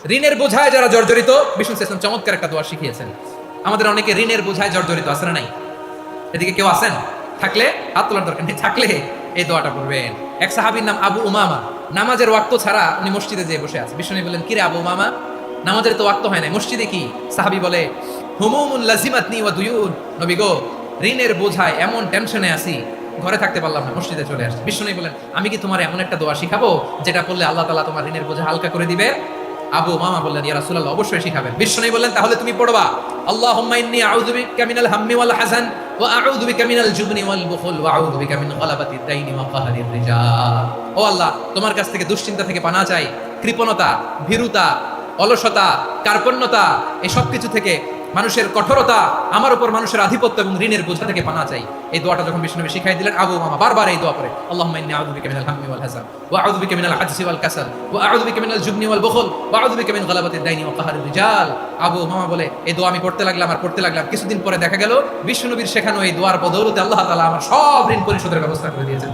ঋণের বোঝায় যারা জর্জরিত, বিষ্ণু ইসলাম চমৎকার একটা দোয়া শিখিয়েছেন। আমাদের অনেকে ঋণের বোঝায় জর্জরিত আছে না নাই? এদিকে কেউ আছেন? থাকলে হাত তোলার দরকার নেই, থাকলে এই দোয়াটা পড়বেন। এক সাহাবীর নাম আবু উমামা, নামাজের ওয়াক্ত ছাড়া উনি মসজিদে যেয়ে বসে আছে। বিষ্ণু বললেন, কিরে আবু উমামা, নামাজের তো ওয়াক্ত হয় না, মসজিদে কি? সাহাবী বলে, হুমুমুন লাজিমাতনি ওয়া দুয়ুন, নবী গো, ঋণের বোঝায় এমন টেনশনে আছি, ঘরে থাকতে পারলাম না, মসজিদে চলে আসছি। বিষ্ণু বলেন, আমি কি তোমার এমন একটা দোয়া শিখাবো যেটা পড়লে আল্লাহ তাআলা তোমার ঋণের বোঝা হালকা করে দিবে? আবু উমামা বললেন, ইয়া রাসূলুল্লাহ, অবশ্যই শিখাবেন। বিষ্ণু বললেন, তাহলে তুমি পড়বা, আল্লাহুম্মা ইন্নী আউযু বিকা মিনাল হাম্মি ওয়াল হাযান ওয়া আউযু বিকা মিনাল জুবনি ওয়াল বুখল ওয়া আউযু বিকা মিন গালাবাতিদ দাইনি ওয়া কাহরির রিজাল। ও আল্লাহ, তোমার কাছ থেকে দুশ্চিন্তা থেকে পানাহ চাই, কৃপণতা, ভীরুতা, অলসতা, কার্পণ্যতা, এই সব কিছু থেকে, মানুষের কঠোরতা, আমার উপর মানুষের আধিপত্য এবং ঋণের বোঝা থেকে পানাহ চাই। এই দোয়াটা যখন বিষ্ণু নবী শিখাই দিলেন, আবু উমামা বারবার এই দোয়া পড়ে, আল্লাহুম্মা ইন্নী আউযু বিকা মিনাল হাম্মি ওয়াল হাযান ওয়া আউযু বিকা মিনাল আজজি ওয়াল কাসাল ওয়া আউযু বিকা মিনাল জুবনি ওয়াল বুখল ওয়া আউযু বিকা মিন গালাবাতিদ দাইনি ওয়া কাহরির রিজাল। আবু উমামা বলে, এই দোয়া আমি পড়তে লাগলাম আর পড়তে লাগলাম, কিছুদিন পরে দেখা গেল বিষ্ণু নবীর শেখানো এই দোয়ার বদৌলতে আল্লাহ তাআলা আমার সব ঋণ পরিশোধের ব্যবস্থা করে দিয়েছেন।